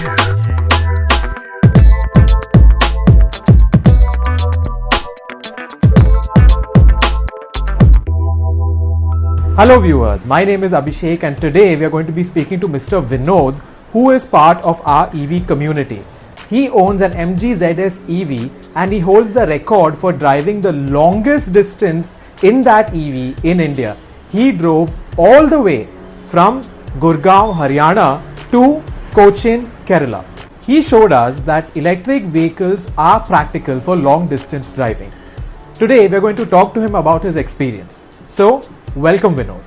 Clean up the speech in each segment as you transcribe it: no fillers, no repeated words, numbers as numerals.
Hello viewers, my name is Abhishek and today we are going to be speaking to Mr. Vinod, who is part of our EV community. He owns an MG ZS EV and he holds the record for driving the longest distance in that EV in India. He drove all the way from Gurgaon, Haryana to Cochin, Kerala. He showed us that electric vehicles are practical for long distance driving. Today we are going to talk to him about his experience. So, welcome Vinod.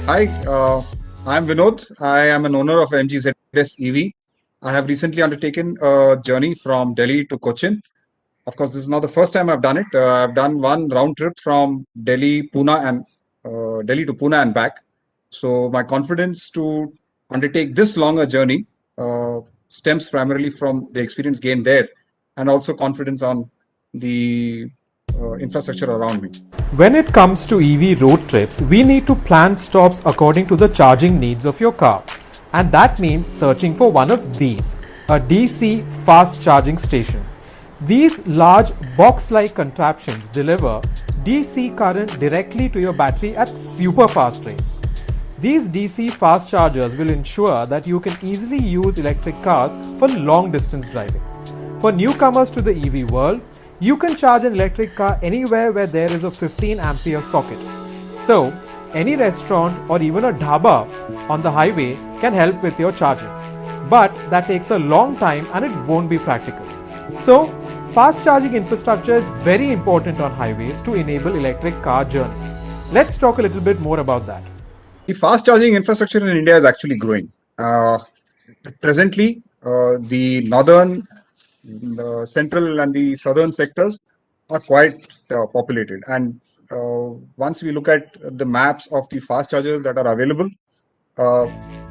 Hi, I'm Vinod. I am an owner of MG ZS EV. I have recently undertaken a journey from Delhi to Cochin. Of course, this is not the first time I've done it. I've done one round trip from Delhi to Pune and back. So my confidence to undertake this longer journey stems primarily from the experience gained there, and also confidence on the infrastructure around me. When it comes to EV road trips, we need to plan stops according to the charging needs of your car. And that means searching for one of these, a DC fast charging station. These large box-like contraptions deliver DC current directly to your battery at super fast rates. These DC fast chargers will ensure that you can easily use electric cars for long distance driving. For newcomers to the EV world, you can charge an electric car anywhere where there is a 15 ampere socket. So, any restaurant or even a dhaba on the highway can help with your charging. But that takes a long time and it won't be practical. So, fast charging infrastructure is very important on highways to enable electric car journeys. Let's talk a little bit more about that. The fast charging infrastructure in India is actually growing. Presently, the northern, the central, and the southern sectors are quite populated. And once we look at the maps of the fast chargers that are available,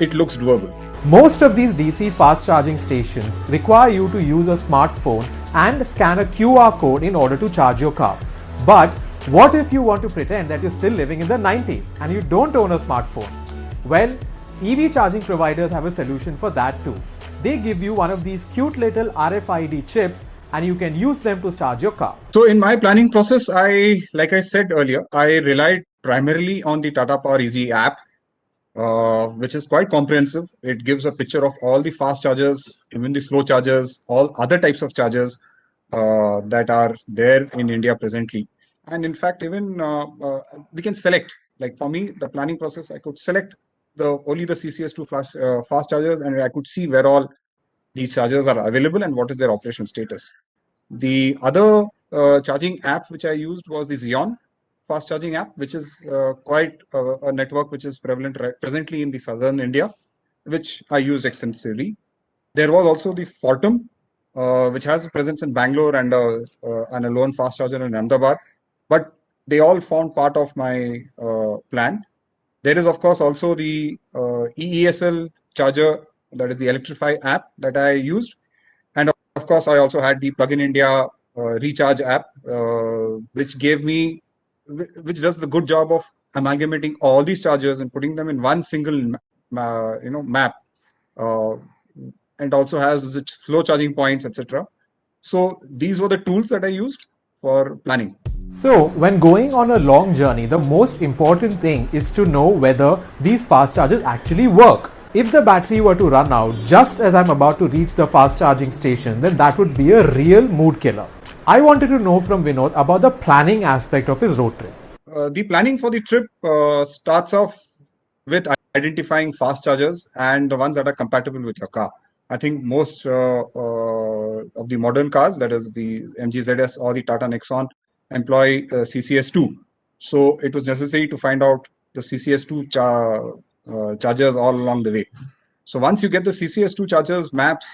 it looks doable. Most of these DC fast charging stations require you to use a smartphone and scan a QR code in order to charge your car. But what if you want to pretend that you're still living in the 90s and you don't own a smartphone? Well, EV charging providers have a solution for that too. They give you one of these cute little RFID chips and you can use them to charge your car. So in my planning process, like I said earlier, I relied primarily on the Tata Power Easy app, which is quite comprehensive. It gives a picture of all the fast chargers, even the slow chargers, all other types of chargers that are there in India presently. And in fact, even we can select, like for me, the planning process, I could select only the CCS2 fast chargers, and I could see where all these chargers are available and what is their operational status. The other charging app which I used was the Xeon fast charging app, which is quite a network which is prevalent presently in the southern India, which I used extensively. There was also the Fortum, which has a presence in Bangalore and a lone fast charger in Ahmedabad, but they all formed part of my plan. There is, of course, also the EESL charger, that is the Electrify app that I used. And of course, I also had the Plug-in India recharge app, which does the good job of amalgamating all these chargers and putting them in one single map, and also has its flow charging points, etc. So these were the tools that I used for planning. So, when going on a long journey, the most important thing is to know whether these fast chargers actually work. If the battery were to run out just as I'm about to reach the fast charging station, then that would be a real mood killer. I wanted to know from Vinod about the planning aspect of his road trip. The planning for the trip starts off with identifying fast chargers and the ones that are compatible with your car. I think most of the modern cars, that is the MG ZS or the Tata Nexon, employ CCS2. So it was necessary to find out the CCS2 chargers all along the way. So once you get the CCS2 chargers maps,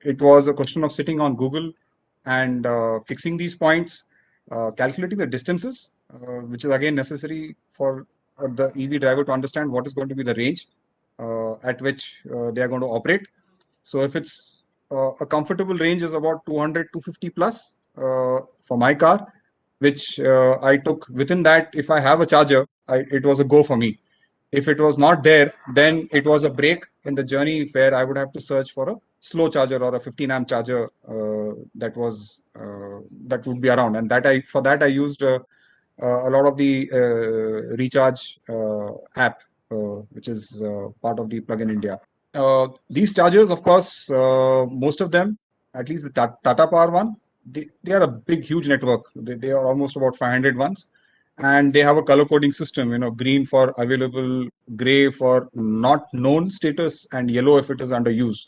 it was a question of sitting on Google and fixing these points, calculating the distances, which is again necessary for the EV driver to understand what is going to be the range at which they are going to operate. So if it's a comfortable range is about 200, 250 plus for my car, which I took within that. If I have a charger, it was a go for me. If it was not there, then it was a break in the journey where I would have to search for a slow charger or a 15 amp charger that would be around. And for that I used a lot of the recharge app, which is part of the Plug in India. These chargers, of course, most of them, at least the Tata Power one, they are a big, huge network. They are almost about 500 ones. And they have a color coding system, green for available, gray for not known status, and yellow if it is under use.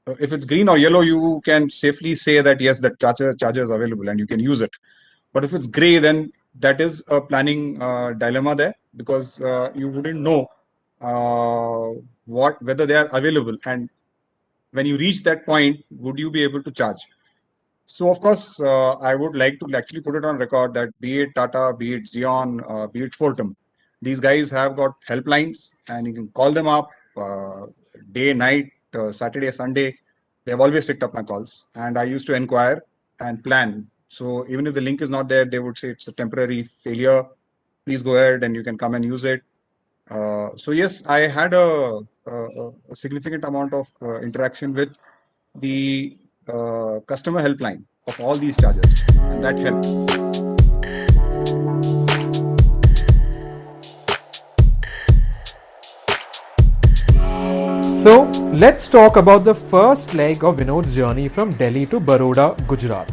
If it's green or yellow, you can safely say that yes, that charger is available and you can use it. But if it's gray, then that is a planning dilemma there, because you wouldn't know whether they are available, and when you reach that point, would you be able to charge? So of course, I would like to actually put it on record that be it Tata, be it Xeon, be it Fortum, these guys have got helplines, and you can call them up day, night, Saturday, Sunday. They have always picked up my calls, and I used to inquire and plan. So even if the link is not there, they would say it's a temporary failure. Please go ahead and you can come and use it. So yes, I had a significant amount of interaction with the customer helpline of all these chargers, and that helped. So let's talk about the first leg of Vinod's journey from Delhi to Baroda, Gujarat.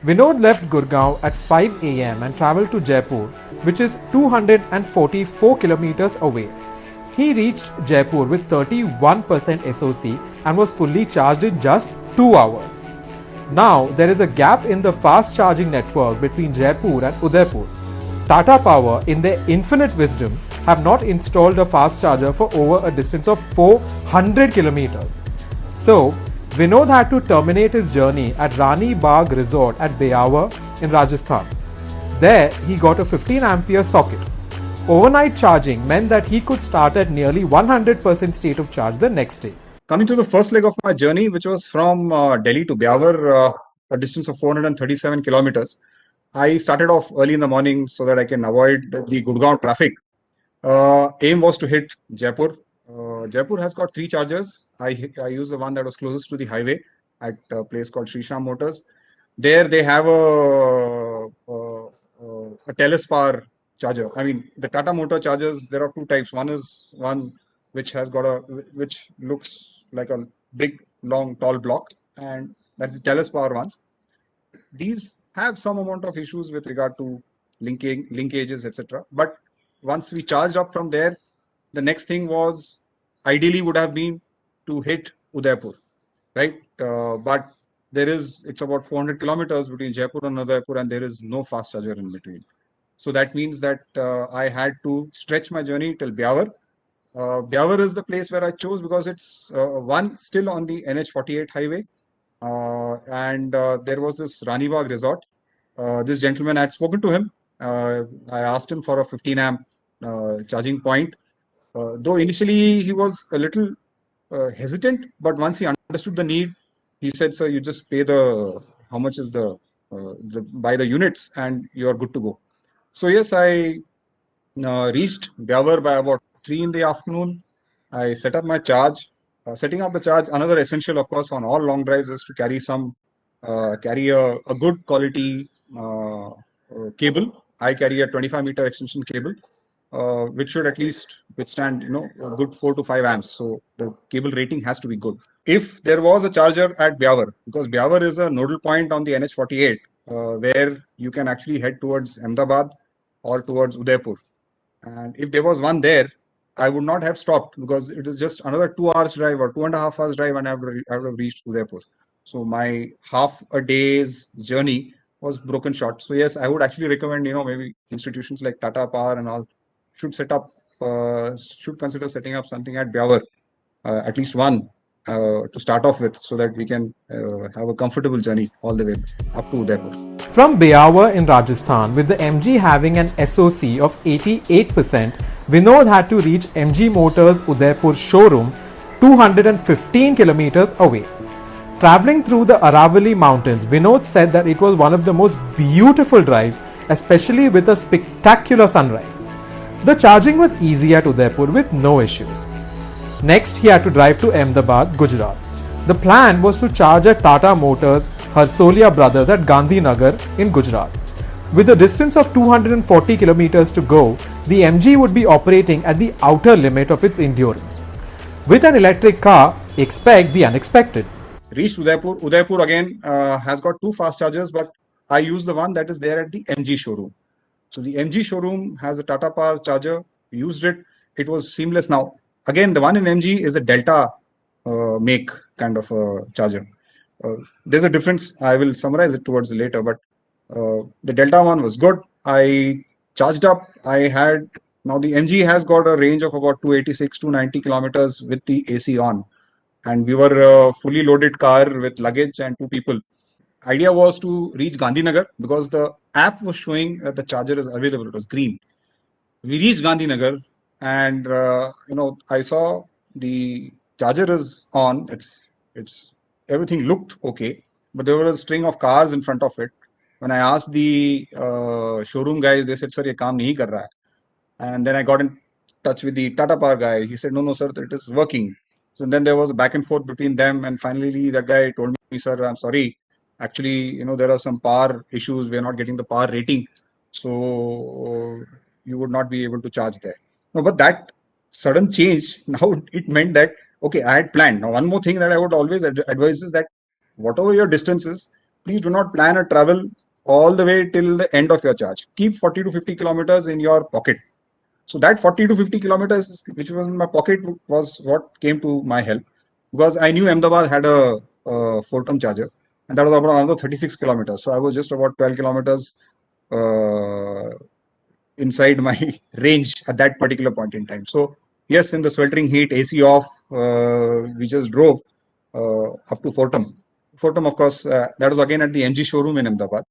Vinod left Gurgaon at 5 am and travelled to Jaipur, which is 244 kilometers away. He reached Jaipur with 31% SOC and was fully charged in just 2 hours. Now there is a gap in the fast charging network between Jaipur and Udaipur. Tata Power, in their infinite wisdom, have not installed a fast charger for over a distance of 400 kilometers. So, Vinod had to terminate his journey at Rani Bagh Resort at Beawar in Rajasthan. There, he got a 15 ampere socket. Overnight charging meant that he could start at nearly 100% state of charge the next day. Coming to the first leg of my journey, which was from Delhi to Beawar, a distance of 437 kilometers, I started off early in the morning so that I can avoid the Gurgaon traffic. Aim was to hit Jaipur. Jaipur has got 3 chargers. I used the one that was closest to the highway at a place called Srisham Motors. There they have a Telespower charger. I mean, the Tata Motor chargers, there are 2 types. One is one which looks like a big, long, tall block, and that's the Telespower ones. These have some amount of issues with regard to linkages, etc. But once we charged up from there, the next thing was ideally would have been to hit Udaipur, right? But it's about 400 kilometers between Jaipur and Udaipur, and there is no fast charger in between. So that means that I had to stretch my journey till Beawar. Beawar is the place where I chose because it's still on the NH48 highway. And there was this Rani Bagh resort. This gentleman, I had spoken to him. I asked him for a 15 amp charging point. Though initially he was a little hesitant, but once he understood the need, he said, "Sir, you just pay how much is by the units, and you are good to go." So yes, I reached Beawar by about 3 in the afternoon. I set up my charge. Setting up the charge, another essential, of course, on all long drives is to carry a good quality cable. I carry a 25-meter extension cable, which should at least withstand, a good 4 to 5 amps. So the cable rating has to be good. If there was a charger at Beawar, because Beawar is a nodal point on the NH48, where you can actually head towards Ahmedabad or towards Udaipur. And if there was one there, I would not have stopped, because it is just another 2 hours drive or 2.5 hours drive, and I would have reached Udaipur. So my half a day's journey was broken short. So yes, I would actually recommend, maybe institutions like Tata Power and all should should consider setting up something at Beawar, at least one to start off with, so that we can have a comfortable journey all the way up to Udaipur. From Beawar in Rajasthan, with the MG having an SOC of 88%, Vinod had to reach MG Motors Udaipur showroom 215 kilometers away. Traveling through the Aravalli mountains, Vinod said that it was one of the most beautiful drives, especially with a spectacular sunrise. The charging was easy at Udaipur with no issues. Next, he had to drive to Ahmedabad, Gujarat. The plan was to charge at Tata Motors Harsolia Brothers at Gandhinagar in Gujarat. With a distance of 240 kilometers to go, the MG would be operating at the outer limit of its endurance. With an electric car, expect the unexpected. Reached Udaipur. Udaipur again has got two fast chargers, but I use the one that is there at the MG showroom. So the MG showroom has a Tata Power charger. We used it. It was seamless. Now, again, the one in MG is a Delta make kind of a charger. There's a difference. I will summarize it towards later, but the Delta one was good. I charged up. Now the MG has got a range of about 286 to 90 kilometers with the AC on. And we were a fully loaded car with luggage and two people. Idea was to reach Gandhinagar because the app was showing that the charger is available. It was green. We reached Gandhinagar, and I saw the charger is on. It's everything looked okay, but there was a string of cars in front of it. When I asked the showroom guys, they said, "Sir, ye kaam nahi kar raha hai." And then I got in touch with the Tata Power guy. He said, "No, sir, it is working." So then there was a back and forth between them, and finally that guy told me, "Sir, I'm sorry. Actually, there are some power issues. We're not getting the power rating, so you would not be able to charge there." No, but that sudden change, now it meant that, okay, I had planned. Now, one more thing that I would always advise is that whatever your distance is, please do not plan a travel all the way till the end of your charge. Keep 40 to 50 kilometers in your pocket. So that 40 to 50 kilometers, which was in my pocket, was what came to my help, because I knew Ahmedabad had a Fortum charger, and that was about another 36 kilometers. So I was just about 12 kilometers inside my range at that particular point in time. So yes, in the sweltering heat, AC off, we just drove up to Fortum. Fortum, of course, that was again at the MG showroom in Ahmedabad.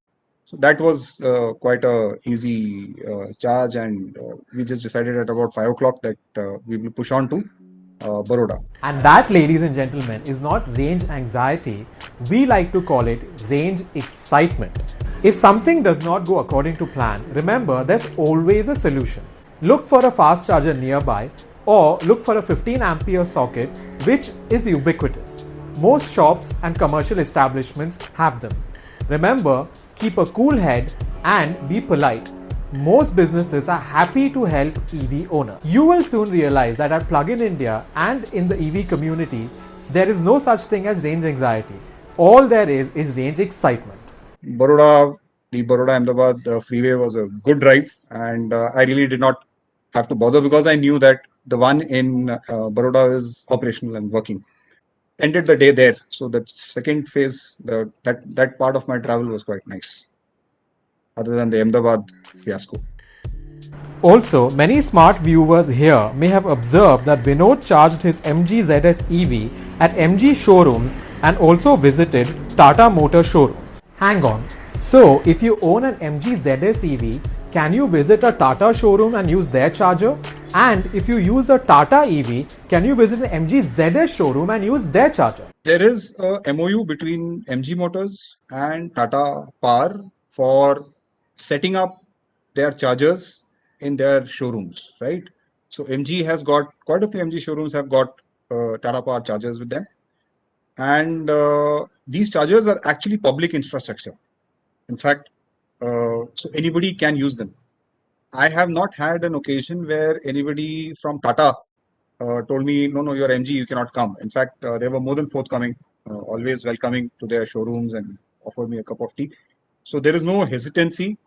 So that was quite a easy charge, and we just decided at about 5 o'clock that we will push on to Baroda. And that, ladies and gentlemen, is not range anxiety. We like to call it range excitement. If something does not go according to plan, remember there's always a solution. Look for a fast charger nearby, or look for a 15 ampere socket, which is ubiquitous. Most shops and commercial establishments have them. Remember, keep a cool head and be polite. Most businesses are happy to help EV owners. You will soon realize that at Plug-in India and in the EV community, there is no such thing as range anxiety. All there is range excitement. The Baroda Ahmedabad freeway was a good drive, and I really did not have to bother because I knew that the one in Baroda is operational and working. Ended the day there. So the second phase, that part of my travel was quite nice, other than the Ahmedabad fiasco. Also, many smart viewers here may have observed that Vinod charged his MG ZS EV at MG showrooms and also visited Tata Motor showrooms. Hang on. So, if you own an MG ZS EV, can you visit a Tata showroom and use their charger? And if you use a Tata EV, can you visit an MG ZS showroom and use their charger? There is a MOU between MG Motors and Tata Power for setting up their chargers in their showrooms, right? So MG has got, quite a few MG showrooms have got Tata Power chargers with them. And these chargers are actually public infrastructure. In fact, so anybody can use them. I have not had an occasion where anybody from Tata told me, no, you're MG, you cannot come. In fact, they were more than forthcoming, always welcoming to their showrooms and offered me a cup of tea. So there is no hesitancy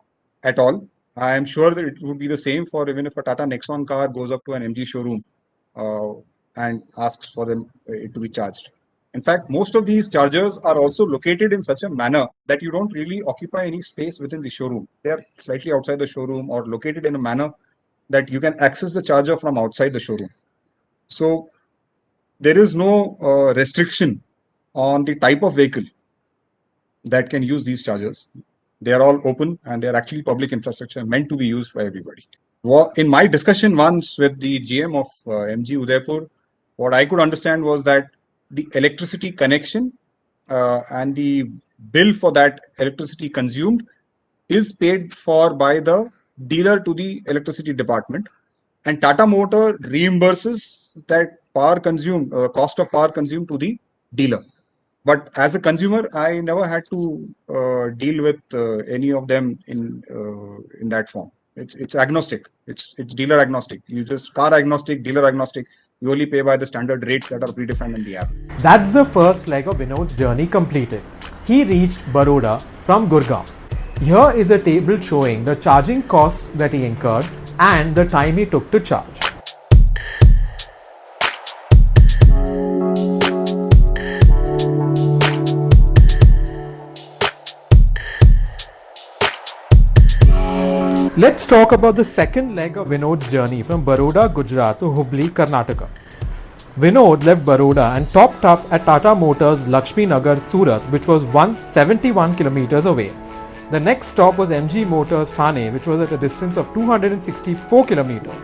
at all. I am sure that it would be the same for even if a Tata Nexon car goes up to an MG showroom and asks for them to be charged. In fact, most of these chargers are also located in such a manner that you don't really occupy any space within the showroom. They are slightly outside the showroom or located in a manner that you can access the charger from outside the showroom. So there is no restriction on the type of vehicle that can use these chargers. They are all open and they are actually public infrastructure meant to be used by everybody. In my discussion once with the GM of MG Udaipur, what I could understand was that the electricity connection and the bill for that electricity consumed is paid for by the dealer to the electricity department, and Tata Motor reimburses that power consumed, cost of power consumed to the dealer. But as a consumer, I never had to deal with any of them in that form. It's agnostic. It's dealer agnostic. You just car agnostic, dealer agnostic. You only pay by the standard rates that are predefined in the app. That's the first leg of Vinod's journey completed. He reached Baroda from Gurgaon. Here is a table showing the charging costs that he incurred and the time he took to charge. Let's talk about the second leg of Vinod's journey from Baroda, Gujarat to Hubli, Karnataka. Vinod left Baroda and topped up at Tata Motors Lakshmi Nagar, Surat, which was 171 kilometers away. The next stop was MG Motors Thane, which was at a distance of 264 kilometers.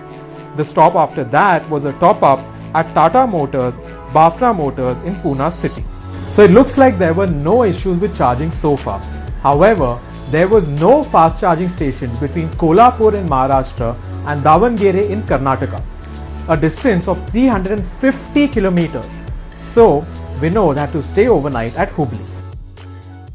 The stop after that was a top up at Tata Motors Bafra Motors in Pune city. So it looks like there were no issues with charging so far. However, there was no fast charging station between Kolhapur in Maharashtra and Davangere in Karnataka, a distance of 350 kilometers. So Vinod had to stay overnight at Hubli.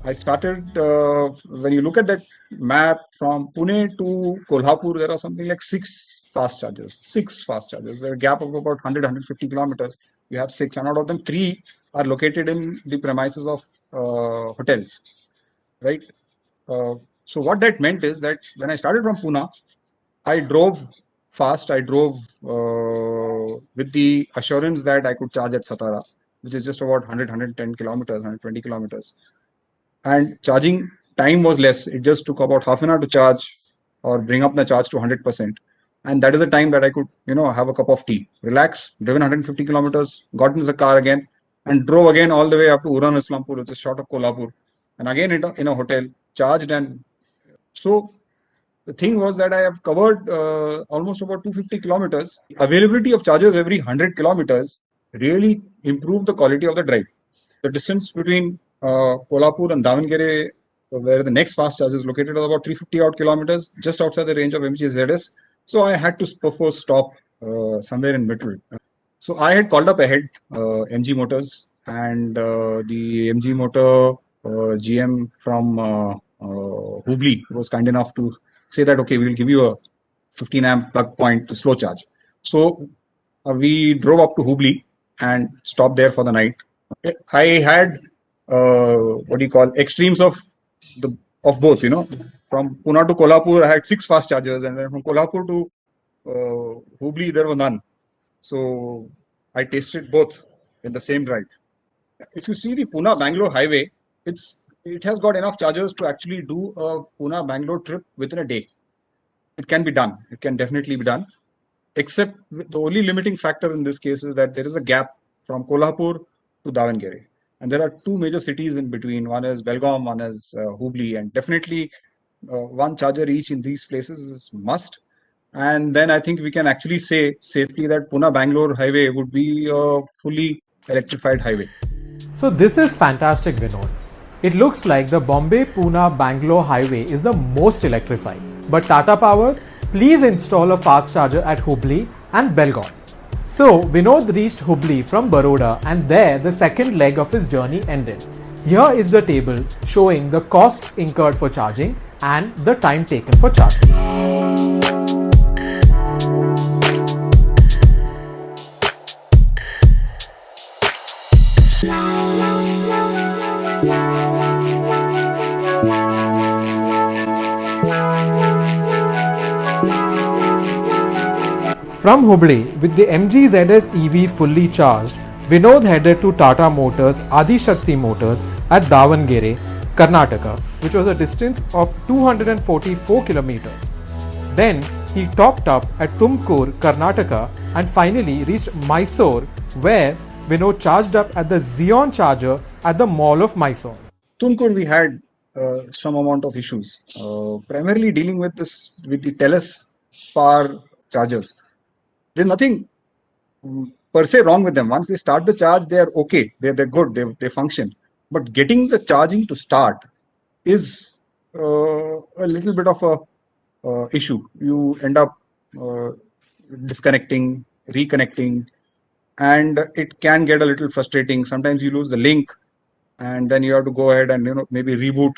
I started, when you look at that map from Pune to Kolhapur, there are something like six fast chargers. There's a gap of about 150 kilometers. You have six, and out of them, three are located in the premises of hotels, right? So what that meant is that when I started from Pune, I drove fast. I drove with the assurance that I could charge at Satara, which is just about 110 kilometers, 120 kilometers. And charging time was less. It just took about half an hour to charge or bring up the charge to 100%. And that is the time that I could, have a cup of tea, relax, driven 150 kilometers, got into the car again, and drove again all the way up to Uran Islampur, which is short of Kolhapur. And again in a hotel, charged. And so the thing was that I have covered almost about 250 kilometers. Availability of chargers every 100 kilometers really improved the quality of the drive. The distance between Kolhapur and Davangere, where the next fast charge is located, is about 350 odd kilometers, just outside the range of MG ZS. So I had to perforce stop somewhere in middle. So I had called up ahead MG Motors, and the MG Motor GM from Hubli was kind enough to say that, okay, we will give you a 15 amp plug point to slow charge. So we drove up to Hubli and stopped there for the night. I had extremes of both, from Pune to Kolhapur, I had six fast chargers, and then from Kolhapur to Hubli, there were none. So I tasted both in the same drive. If you see the Pune-Bangalore highway, it has got enough chargers to actually do a Pune-Bangalore trip within a day. It can be done. It can definitely be done. Except the only limiting factor in this case is that there is a gap from Kolhapur to Davangere. And there are two major cities in between. One is Belgaum, one is Hubli, and definitely one charger each in these places is must. And then I think we can actually say safely that Pune-Bangalore highway would be a fully electrified highway. So this is fantastic, Vinod. It looks like the Bombay-Pune-Bangalore highway is the most electrified. But Tata Powers, please install a fast charger at Hubli and Belgaum. So Vinod reached Hubli from Baroda, and there the second leg of his journey ended. Here is the table showing the cost incurred for charging and the time taken for charging. From Hubli, with the MG ZS EV fully charged, Vinod headed to Tata Motors Adi Shakti Motors at Davangere, Karnataka, which was a distance of 244 kilometers. Then he topped up at Tumkur, Karnataka, and finally reached Mysore, where Vinod charged up at the Xeon charger at the Mall of Mysore. Tumkur, we had some amount of issues, primarily dealing with the TELUS power chargers. There's nothing per se wrong with them. Once they start the charge, they are okay. They're good. They function. But getting the charging to start is a little bit of a issue. You end up uh, disconnecting, reconnecting, and it can get a little frustrating. Sometimes you lose the link, and then you have to go ahead and maybe reboot.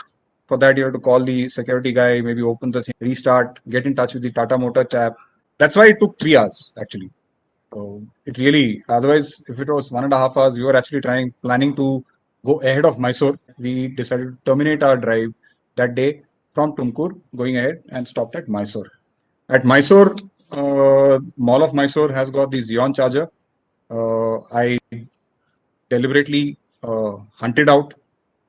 For that, you have to call the security guy, maybe open the thing, restart, get in touch with the Tata Motor chap. That's why it took 3 hours actually. It really, otherwise, if it was 1.5 hours, we were actually planning to go ahead of Mysore. We decided to terminate our drive that day from Tumkur, going ahead and stopped at Mysore. At Mysore, Mall of Mysore has got the Xeon charger. I deliberately hunted out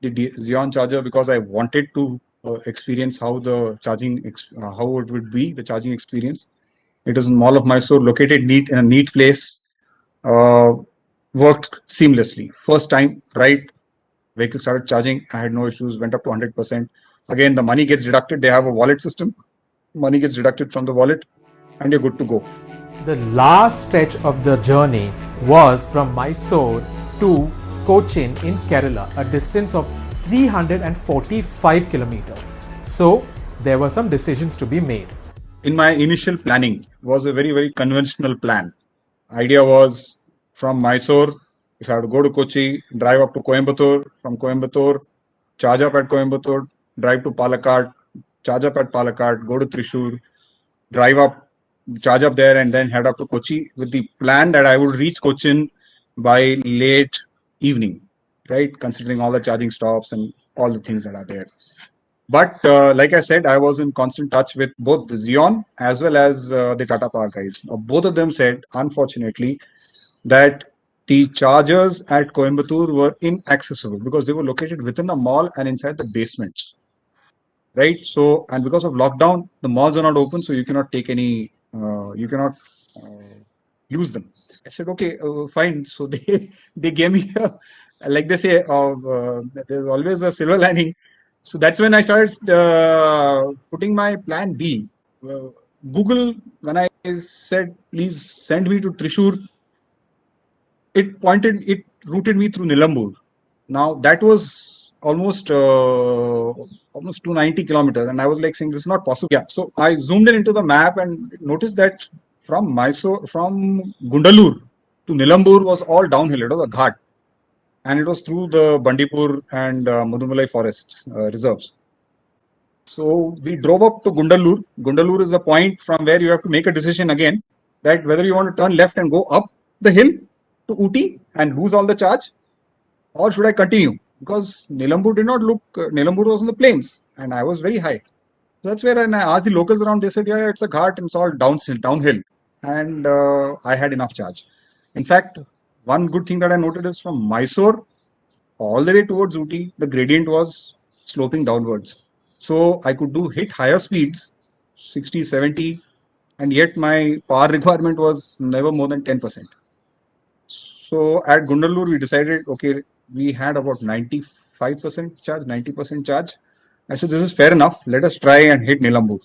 the Xeon charger because I wanted to experience how the how it would be, the charging experience. It is in Mall of Mysore, located in a neat place. Uh, Worked seamlessly. First time, right? Vehicle started charging. I had no issues. Went up to 100%. Again, the money gets deducted. They have a wallet system. Money gets deducted from the wallet, and you're good to go. The last stretch of the journey was from Mysore to Cochin in Kerala, a distance of 345 kilometers. So there were some decisions to be made. In my initial planning was a very conventional plan. Idea was from Mysore, if I have to go to Kochi, drive up to Coimbatore, from Coimbatore, charge up at Coimbatore, drive to Palakkad, charge up at Palakkad, go to Thrissur, drive up, charge up there, and then head up to Kochi with the plan that I would reach Cochin by late evening, right? Considering all the charging stops and all the things that are there. But like I said, I was in constant touch with both the Xeon as well as the Tata Power guys. Both of them said, unfortunately, that the chargers at Coimbatore were inaccessible because they were located within the mall and inside the basement. Right. So, and because of lockdown, the malls are not open, so you cannot take any, you cannot use them. I said, okay, fine. So they gave me, like they say, there's always a silver lining. So that's when I started putting my plan B. Google, when I said, please send me to Thrissur, it routed me through Nilambur. Now that was almost 290 kilometers, and I was like saying this is not possible. Yeah, so I zoomed in into the map and noticed that from Gundalur to Nilambur was all downhill. It was a ghat, and it was through the Bandipur and Mudumalai forests reserves. So we drove up to Gundalur. Gundalur is the point from where you have to make a decision again that whether you want to turn left and go up the hill to Ooty and lose all the charge, or should I continue? Because Nilambur did not look, Nilambur was in the plains and I was very high. So that's where when I asked the locals around, they said, yeah, it's a ghat and it's all downhill. And I had enough charge. In fact, one good thing that I noted is from Mysore all the way towards Ooty, the gradient was sloping downwards. So I could hit higher speeds, 60, 70, and yet my power requirement was never more than 10%. So at Gundalur, we decided, okay, we had about 95% charge, 90% charge. I said, this is fair enough. Let us try and hit Nilambur.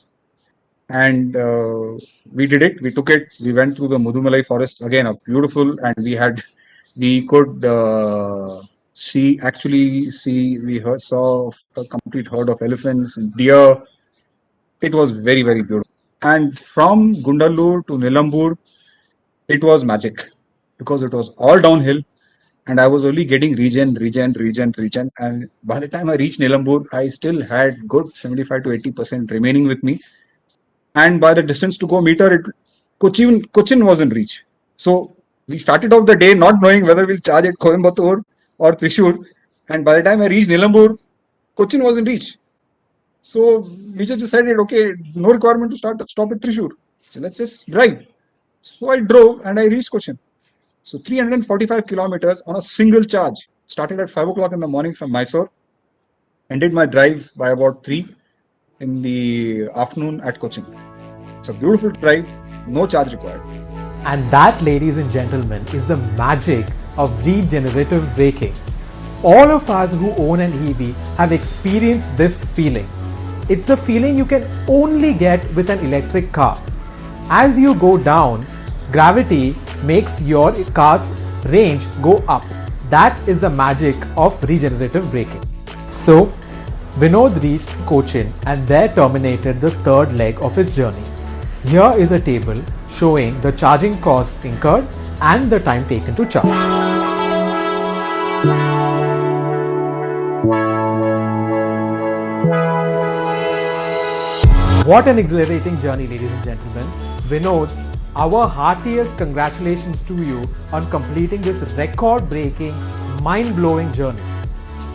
And we did it. We took it. We went through the Mudumalai forest again, a beautiful, and we could saw a complete herd of elephants and deer. It was very beautiful. And from Gundalur to Nilambur, it was magic because it was all downhill and I was only getting regen. And by the time I reached Nilambur, I still had good 75 to 80% remaining with me. And by the distance to go meter, Cochin was in reach. So we started off the day not knowing whether we'll charge at Coimbatore or Thrissur. And by the time I reached Nilambur, Cochin was in reach. So we just decided, okay, no requirement to stop at Thrissur. So let's just drive. So I drove and I reached Cochin. So 345 kilometers on a single charge. Started at 5 o'clock in the morning from Mysore. Ended my drive by about 3 in the afternoon at Cochin. It's a beautiful drive, no charge required. And that, ladies and gentlemen, is the magic of regenerative braking. All of us who own an EV have experienced this feeling. It's a feeling you can only get with an electric car. As you go down, gravity makes your car's range go up. That is the magic of regenerative braking. So, Vinod reached Cochin and there terminated the third leg of his journey. Here is a table showing the charging costs incurred and the time taken to charge. What an exhilarating journey, ladies and gentlemen. Vinod, our heartiest congratulations to you on completing this record-breaking, mind-blowing journey.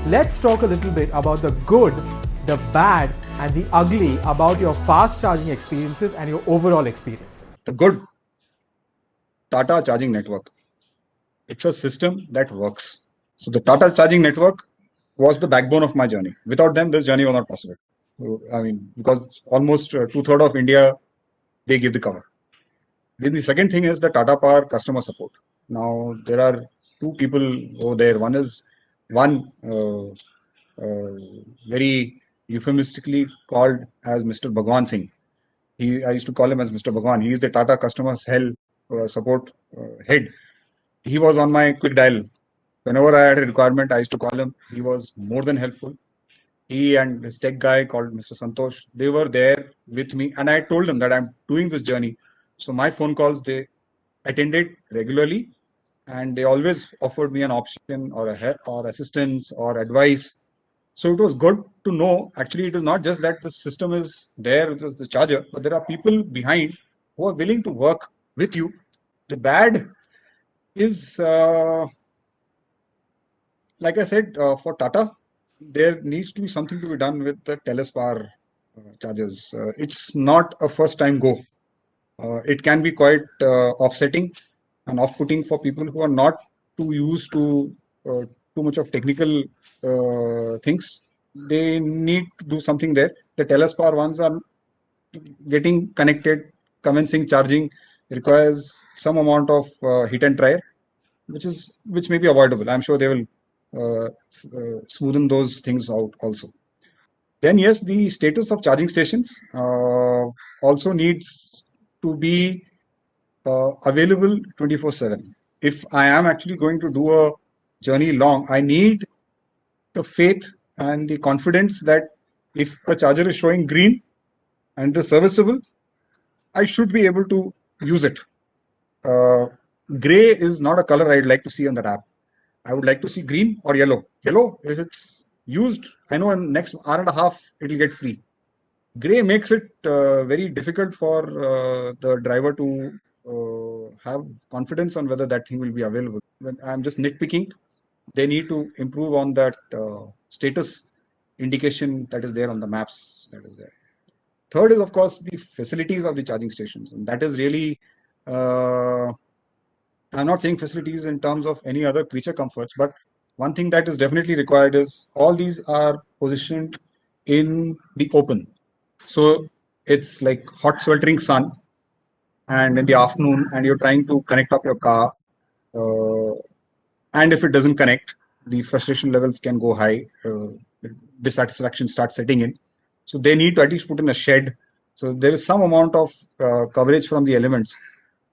Let's talk a little bit about the good, the bad, and the ugly about your fast charging experiences and your overall experiences. The good, Tata charging network. It's a system that works. So the Tata charging network was the backbone of my journey. Without them, this journey was not possible. I mean, because almost 2/3 of India, they give the cover. Then the second thing is the Tata Power customer support. Now there are two people over there. One is very euphemistically called as Mr. Bhagwan Singh. I used to call him as Mr. Bhagwan. He is the Tata customer support head. He was on my quick dial. Whenever I had a requirement, I used to call him. He was more than helpful. He and his tech guy called Mr. Santosh, they were there with me. And I told them that I'm doing this journey. So my phone calls, they attended regularly. And they always offered me an option or assistance or advice. So it was good to know. Actually, it is not just that the system is there, it was the charger, but there are people behind who are willing to work with you. The bad is, like I said, for Tata, there needs to be something to be done with the Telespower chargers. It's not a first-time go. It can be quite offsetting and off-putting for people who are not too used to too much of technical things. They need to do something there. The Telespower ones are getting connected, commencing charging requires some amount of hit and try, which may be avoidable. I'm sure they will smoothen those things out also. Then yes, the status of charging stations also needs to be available 24/7. If I am actually going to do a journey long, I need the faith and the confidence that if a charger is showing green and is serviceable, I should be able to use it. Gray is not a color I'd like to see on that app. I would like to see green or yellow. Yellow, if it's used, I know in next hour and a half it'll get free. Gray makes it very difficult for the driver to have confidence on whether that thing will be available. When I'm just nitpicking, they need to improve on that status indication that is there on the maps that is there. Third is, of course, the facilities of the charging stations. And that is really, I'm not saying facilities in terms of any other creature comforts, but one thing that is definitely required is all these are positioned in the open. So it's like hot sweltering sun and in the afternoon and you're trying to connect up your car. And if it doesn't connect, the frustration levels can go high. Dissatisfaction starts setting in. So they need to at least put in a shed. So there is some amount of coverage from the elements.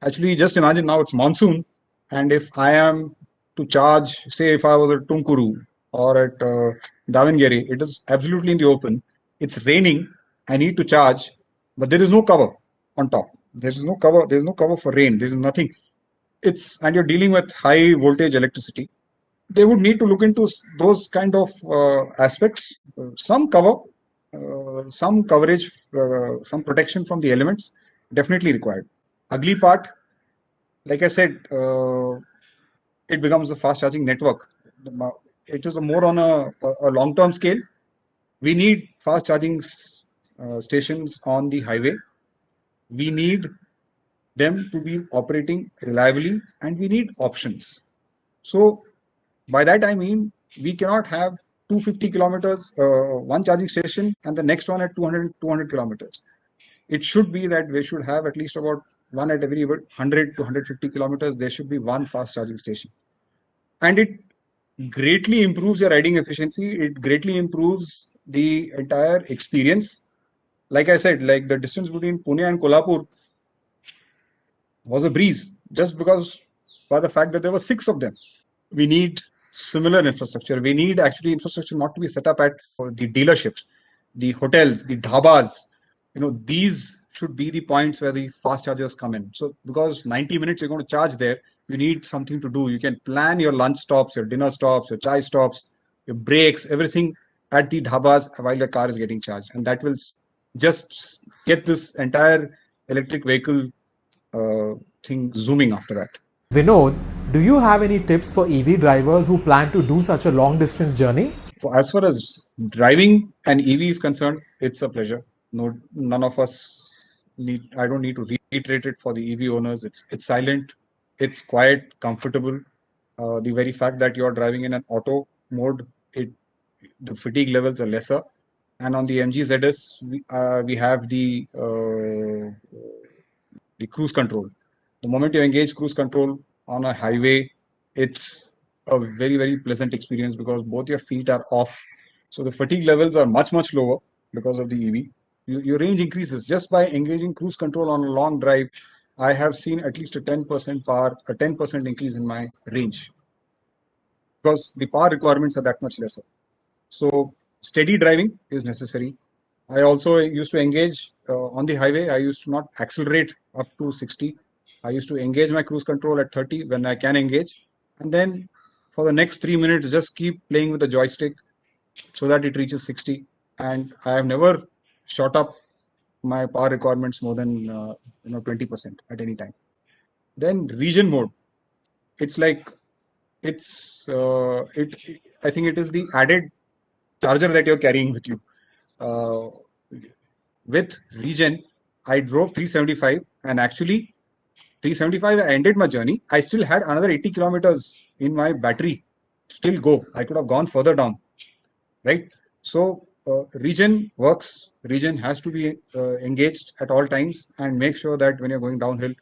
Actually, just imagine now it's monsoon. And if I am to charge, say if I was at Tunkuru or at Davangere, it is absolutely in the open. It's raining. I need to charge, but there is no cover on top. There is no cover. There is no cover for rain. There is nothing. And you're dealing with high voltage electricity. They would need to look into those kind of aspects. Some cover, some coverage, some protection from the elements, definitely required. Ugly part, like I said, it becomes a fast charging network. It is more on a long-term scale. We need fast charging stations on the highway. We need them to be operating reliably and we need options. So by that I mean we cannot have 250 kilometers, one charging station and the next one at 200 kilometers. it should be that we should have at least about one at every 100 to 150 kilometers. There should be one fast charging station, and it greatly improves your riding efficiency. It greatly improves the entire experience. Like I said, like the distance between Pune and Kolhapur was a breeze just because by the fact that there were six of them. We need similar infrastructure. We need actually infrastructure not to be set up at the dealerships, the hotels, the dhabas. These should be the points where the fast chargers come in. So because 90 minutes you're going to charge there, you need something to do. You can plan your lunch stops, your dinner stops, your chai stops, your breaks, everything at the dhabas while the car is getting charged. And that will just get this entire electric vehicle thing zooming after that. Vinod, do you have any tips for EV drivers who plan to do such a long distance journey? As far as driving an EV is concerned, it's a pleasure. No, none of us need. I don't need to reiterate it for the EV owners. It's silent, it's quiet, comfortable. The very fact that you're driving in an auto mode, the fatigue levels are lesser. And on the MG ZS, we have the cruise control. The moment you engage cruise control on a highway, it's a very, very pleasant experience because both your feet are off. So the fatigue levels are much, much lower because of the EV. Your range increases just by engaging cruise control on a long drive. I have seen at least a 10% increase in my range because the power requirements are that much lesser. So steady driving is necessary. I also used to engage on the highway. I used to not accelerate up to 60. I used to engage my cruise control at 30 when I can engage. And then for the next 3 minutes, just keep playing with the joystick so that it reaches 60. And I have never shot up my power requirements more than 20% at any time. Then region mode. It's like I think it is the added charger that you're carrying with you. With region, I drove 375 and actually 375 I ended my journey. I still had another 80 kilometers in my battery still go. I could have gone further down, right? So region works. Region has to be engaged at all times and make sure that when you're going downhill,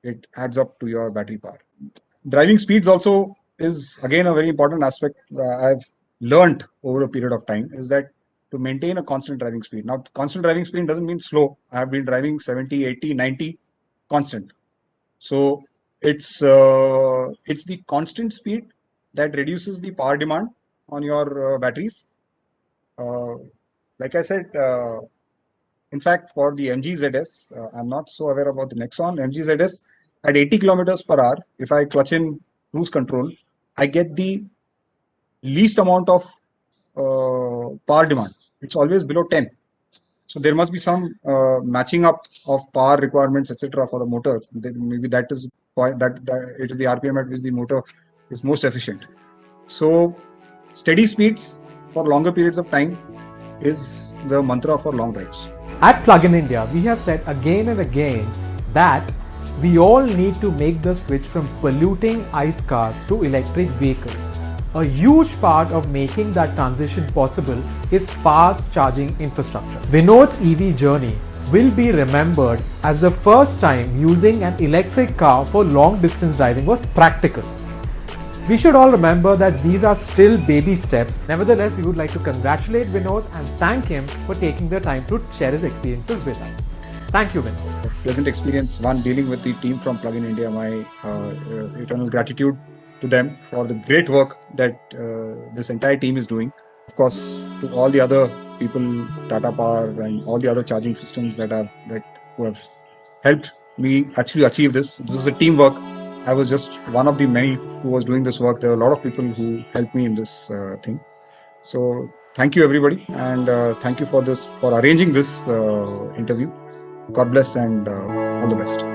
it adds up to your battery power. Driving speeds also is again a very important aspect I've learned over a period of time is that to maintain a constant driving speed. Now, constant driving speed doesn't mean slow. I have been driving 70, 80, 90 constant. So it's the constant speed that reduces the power demand on your batteries. Like I said, in fact, for the MG ZS, I'm not so aware about the Nexon. MG ZS at 80 kilometers per hour, if I clutch in cruise control, I get the least amount of power demand. It's always below 10. So there must be some matching up of power requirements, etc., for the motor. Maybe that is why that it is the RPM at which the motor is most efficient. So steady speeds for longer periods of time is the mantra for long drives. At Plug-in India, we have said again and again that we all need to make the switch from polluting ICE cars to electric vehicles. A huge part of making that transition possible is fast charging infrastructure. Vinod's EV journey will be remembered as the first time using an electric car for long distance driving was practical. We should all remember that these are still baby steps. Nevertheless, we would like to congratulate Vinod and thank him for taking the time to share his experiences with us. Thank you, Vinod. Pleasant experience, one dealing with the team from Plug-in India. My eternal gratitude to them for the great work that this entire team is doing. Of course, to all the other people, Tata Power and all the other charging systems who have helped me actually achieve this. This is a teamwork. I was just one of the many who was doing this work. There are a lot of people who helped me in this thing. So thank you, everybody, and thank you for arranging this interview. God bless and all the best.